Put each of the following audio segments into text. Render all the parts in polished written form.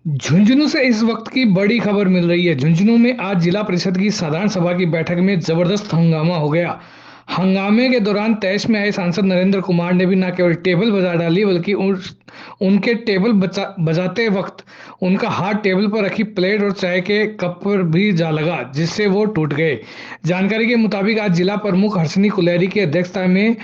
झुंझुनू से इस वक्त की बड़ी खबर मिल रही है। झुंझुनू में आज जिला परिषद की साधारण सभा की बैठक में जबरदस्त हंगामा हो गया। हंगामे के दौरान तैश में आए सांसद नरेंद्र कुमार ने भी न केवल टेबल बजा डाली बल्कि उनके टेबल बजाते वक्त उनका हाथ टेबल पर रखी प्लेट और चाय के कप पर भी जा लगा, जिससे वो टूट गए। जानकारी के मुताबिक आज जिला प्रमुख हर्षनी कुलेरी की अध्यक्षता में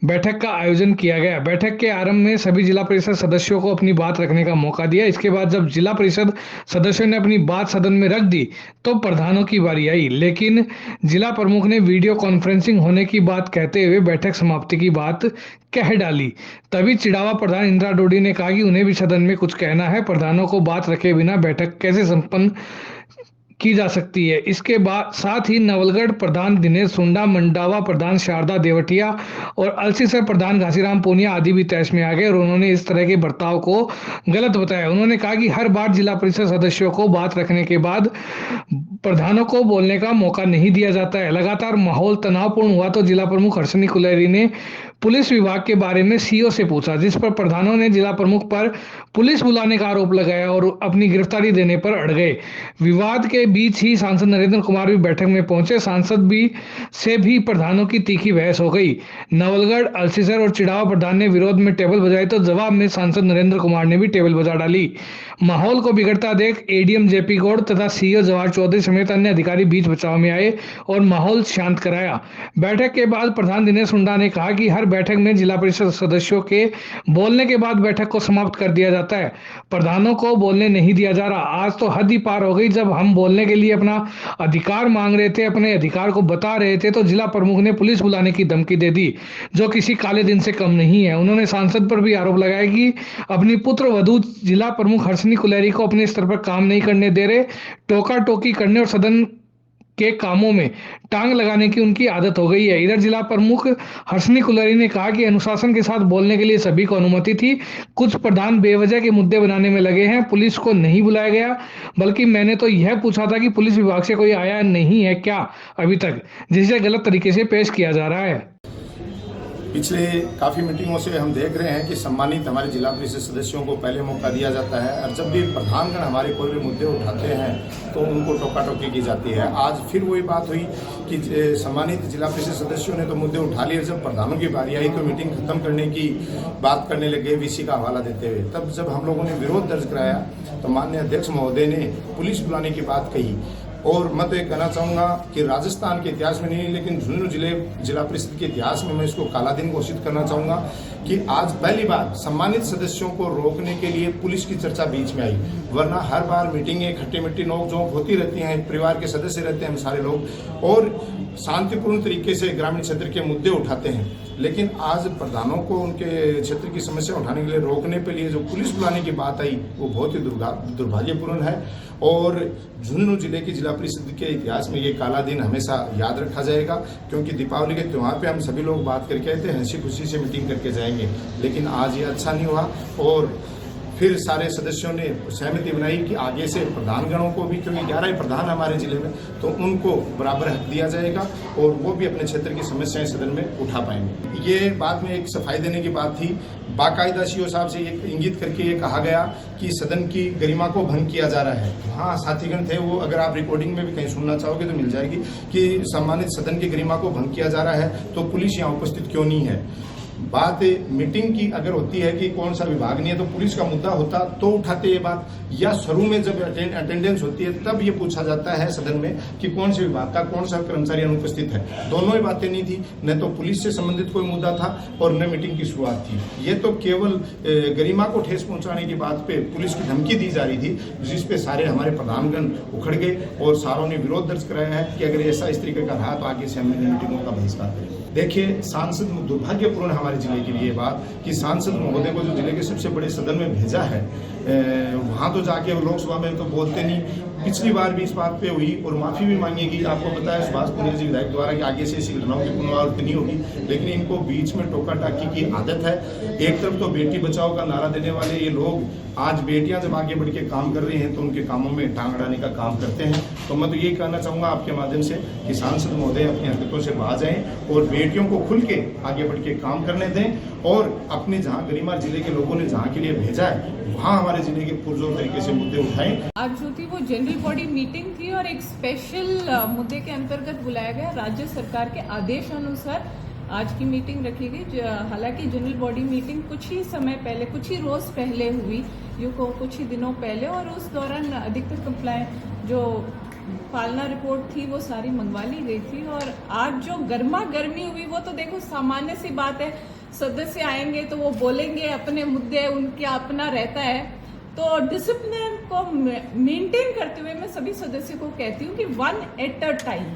बैठक का आयोजन किया गया। बैठक के आरंभ में सभी जिला परिषद सदस्यों को अपनी बात रखने का मौका दिया। इसके बाद जब जिला परिषद सदस्यों ने अपनी बात सदन में रख दी तो प्रधानों की बारी आई, लेकिन जिला प्रमुख ने वीडियो कॉन्फ्रेंसिंग होने की बात कहते हुए बैठक समाप्ति की बात कह डाली। तभी चिड़ावा प्रधान इंदिरा डोडी ने कहा कि उन्हें भी सदन में कुछ कहना है। प्रधानों को बात रखे बिना बैठक कैसे संपन्न की जा सकती है। इसके बाद साथ ही नवलगढ़ प्रधान दिनेश सुंडा, मंडावा प्रधान शारदा देवटिया और अलसीसर प्रधान घासीराम पूनिया आदि भी तैश में आ गए और उन्होंने इस तरह के बर्ताव को गलत बताया। उन्होंने कहा कि हर बार जिला परिषद सदस्यों को बात रखने के बाद प्रधानों को बोलने का मौका नहीं दिया जाता है। लगातार माहौल तनावपूर्ण हुआ तो जिला प्रमुख हर्षनी कुलेरी ने पुलिस विभाग के बारे में सीओ से पूछा, जिस पर प्रधानों ने जिला प्रमुख पर पुलिस बुलाने का आरोप लगाया और अपनी गिरफ्तारी देने पर अड़ गए। विवाद के बीच ही सांसद नरेंद्र कुमार भी बैठक में पहुंचे। सांसद से भी प्रधानों की तीखी बहस हो गई। नवलगढ़, अलसीसर और चिड़ावा प्रधान ने विरोध में टेबल बजाई तो जवाब में सांसद नरेंद्र कुमार ने भी टेबल बजा डाली। माहौल को बिगड़ता देख एडीएम जेपी गौड़ तथा सीओ जवाहर चौधरी समेत अन्य अधिकारी बीच बचाव में आए और माहौल शांत कराया। बैठक के बाद प्रधान दिनेश सुंडा ने कहा कि हर बैठक में जिला परिषद सदस्यों के बोलने के बाद बैठक को समाप्त कर दिया जाता है। प्रधानों को बोलने नहीं दिया जा रहा। आज तो हद ही पार हो गई। जब हम बोलने के लिए अपना अधिकार मांग रहे थे, अपने अधिकार को बता रहे थे, तो जिला प्रमुख ने पुलिस बुलाने की धमकी दे दी, जो किसी काले दिन से कम नहीं है। उन्होंने सांसद पर भी आरोप लगाया कि अपनी पुत्र वधू जिला प्रमुख हर्षनी कुलेरी को अपने स्तर पर काम नहीं करने दे रहे। टोका टोकी करने और सदन के कामों में टांग लगाने की उनकी आदत हो गई है। इधर जिला प्रमुख हर्षनी कुलेरी ने कहा कि अनुशासन के साथ बोलने के लिए सभी को अनुमति थी। कुछ प्रधान बेवजह के मुद्दे बनाने में लगे हैं। पुलिस को नहीं बुलाया गया, बल्कि मैंने तो यह पूछा था कि पुलिस विभाग से कोई आया नहीं है क्या अभी तक, जिसे गलत तरीके से पेश किया जा रहा है। पिछले काफ़ी मीटिंगों से हम देख रहे हैं कि सम्मानित हमारे जिला परिषद सदस्यों को पहले मौका दिया जाता है और जब भी प्रधानगण हमारे कोई भी मुद्दे उठाते हैं तो उनको टोका टोकी की जाती है। आज फिर वही बात हुई कि सम्मानित जिला परिषद सदस्यों ने तो मुद्दे उठा लिए, जब प्रधानों की बारी आई तो मीटिंग खत्म करने की बात करने लगे वीसी का हवाला देते हुए। तब जब हम लोगों ने विरोध दर्ज कराया तो माननीय अध्यक्ष महोदय ने पुलिस बुलाने की बात कही। और मैं तो ये कहना चाहूँगा कि राजस्थान के इतिहास में नहीं, लेकिन झुंझुनू जिला परिषद के इतिहास में मैं इसको काला दिन घोषित करना चाहूँगा कि आज पहली बार सम्मानित सदस्यों को रोकने के लिए पुलिस की चर्चा बीच में आई। वरना हर बार मीटिंगें खट्टी मिट्टी नोक झोंक होती रहती हैं, परिवार के सदस्य रहते हैं हम सारे लोग और शांतिपूर्ण तरीके से ग्रामीण क्षेत्र के मुद्दे उठाते हैं। लेकिन आज प्रधानों को उनके क्षेत्र की समस्या उठाने के लिए रोकने के लिए जो पुलिस बुलाने की बात आई वो बहुत ही दुर्भाग्यपूर्ण है और झुंझुनू जिले की जिला परिषद के इतिहास में ये काला दिन हमेशा याद रखा जाएगा, क्योंकि दीपावली के त्यौहार पे हम सभी लोग बात करके आए थे, हंसी खुशी से मीटिंग करके जाएंगे, लेकिन आज ये अच्छा नहीं हुआ। और फिर सारे सदस्यों ने सहमति बनाई कि आगे से प्रधानगणों को भी, क्योंकि 11 प्रधान हमारे जिले में, तो उनको बराबर हक दिया जाएगा और वो भी अपने क्षेत्र की समस्याएं सदन में उठा पाएंगे। ये बाद में एक सफाई देने की बात थी। बाकायदा सीओ साहब से ये इंगित करके ये कहा गया कि सदन की गरिमा को भंग किया जा रहा है। हाँ, साथीगण थे वो, अगर आप रिकॉर्डिंग में भी कहीं सुनना चाहोगे तो मिल जाएगी कि सम्मानित सदन की गरिमा को भंग किया जा रहा है तो पुलिस यहाँ उपस्थित क्यों नहीं है। बात मीटिंग की अगर होती है कि कौन सा विभाग नहीं है तो पुलिस का मुद्दा होता तो उठाते ये बात, या शुरू में जब अटेंडेंस होती है तब ये पूछा जाता है सदन में कि कौन से विभाग का कौन सा कर्मचारी अनुपस्थित है। दोनों ही बातें नहीं थी, न तो पुलिस से संबंधित कोई मुद्दा था और न मीटिंग की शुरुआत थी। ये तो केवल गरिमा को ठेस पहुंचाने की बात पे पुलिस की धमकी दी जा रही थी, जिसपे सारे हमारे प्रधानगण उखड़ गए और सारों ने विरोध दर्ज कराया है कि अगर ऐसा इस तरीके का रहा तो आगे से हम मीटिंगों का बहिष्कार करेंगे। देखिए, सांसद दुर्भाग्यपूर्ण हमारे जिले के लिए बात कि सांसद महोदय को जो जिले के सबसे बड़े सदन में भेजा है वहाँ तो जाके लोकसभा में तो बोलते नहीं, पिछली बार भी इस बात पे हुई और माफी भी मांगेगी। आपको बताया सुभाष पुनिया जी विधायक द्वारा कि आगे से ऐसी घटनाओं की पुनरावृत्ति नहीं होगी, लेकिन इनको बीच में टोका टाकी की आदत है। एक तरफ तो बेटी बचाओ का नारा देने वाले ये लोग आज बेटियां जब आगे बढ़ के काम कर रही हैं तो उनके कामों में टांग अड़ाने का काम करते हैं। तो मैं तो यही कहना चाहूंगा आपके माध्यम से कि सांसद महोदय अपनी हरकतों से बाज आएं और बेटियों को खुल के आगे बढ़ के काम करने दें और अपने जहां गरिमा जिले के लोगों ने जहां के लिए भेजा है वहां हमारे जिले के पुरजोर तरीके से मुद्दे उठाएं। आज जो थी वो जनरल बॉडी मीटिंग थी और एक स्पेशल मुद्दे के अंतर्गत बुलाया गया। राज्य सरकार के आदेश अनुसार आज की मीटिंग रखी गई। हालांकि जनरल बॉडी मीटिंग कुछ ही समय पहले, कुछ ही रोज पहले हुई, कुछ ही दिनों पहले, और उस दौरान अधिकतर कंप्लायंट जो पालना रिपोर्ट थी वो सारी मंगवा ली गई थी। और आज जो गर्मा गर्मी हुई वो तो देखो सामान्य सी बात है, सदस्य आएंगे तो वो बोलेंगे, अपने मुद्दे उनका अपना रहता है। तो डिसिप्लिन को मेंटेन करते हुए मैं सभी सदस्यों को कहती हूँ कि 1 at a टाइम,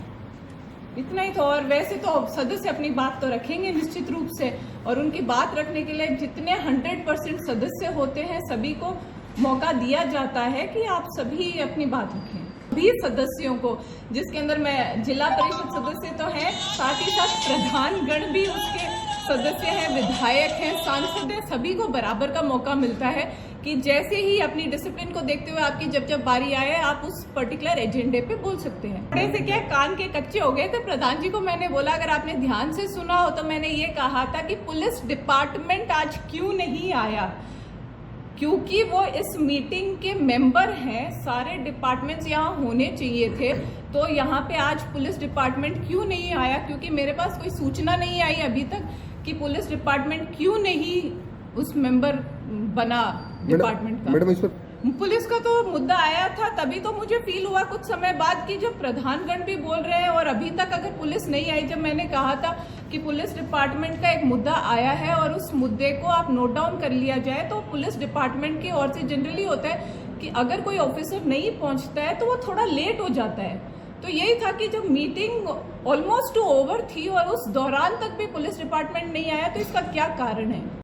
इतना ही तो। और वैसे तो सदस्य अपनी बात तो रखेंगे निश्चित रूप से, और उनकी बात रखने के लिए जितने 100% सदस्य होते हैं सभी को मौका दिया जाता है कि आप सभी अपनी बात रखें। सभी सदस्यों को, जिसके अंदर मैं जिला परिषद सदस्य तो है, साथ ही साथ प्रधानगण भी उसके सदस्य हैं, विधायक हैं, सांसद हैं, सभी को बराबर का मौका मिलता है कि जैसे ही अपनी डिसिप्लिन को देखते हुए आपकी जब बारी आए आप उस पर्टिकुलर एजेंडे पे बोल सकते हैं। बड़े से क्या कान के कच्चे हो गए थे। प्रधान जी को मैंने बोला, अगर आपने ध्यान से सुना हो तो मैंने ये कहा था कि पुलिस डिपार्टमेंट आज क्यों नहीं आया, क्योंकि वो इस मीटिंग के मेंबर हैं। सारे डिपार्टमेंट्स यहाँ होने चाहिए थे, तो यहाँ पे आज पुलिस डिपार्टमेंट क्यों नहीं आया? क्योंकि मेरे पास कोई सूचना नहीं आई अभी तक कि पुलिस डिपार्टमेंट क्यों नहीं उस मेंबर बना डिपार्टमेंट का। मैडम इस पर पुलिस का तो मुद्दा आया था, तभी तो मुझे फील हुआ कुछ समय बाद कि जब प्रधानगण भी बोल रहे हैं और अभी तक अगर पुलिस नहीं आई। जब मैंने कहा था कि पुलिस डिपार्टमेंट का एक मुद्दा आया है और उस मुद्दे को आप नोट डाउन कर लिया जाए, तो पुलिस डिपार्टमेंट की ओर से जनरली होता है कि अगर कोई ऑफिसर नहीं पहुंचता है तो वो थोड़ा लेट हो जाता है। तो यही था कि जब मीटिंग ऑलमोस्ट ओवर थी और उस दौरान तक भी पुलिस डिपार्टमेंट नहीं आया, तो इसका क्या कारण है?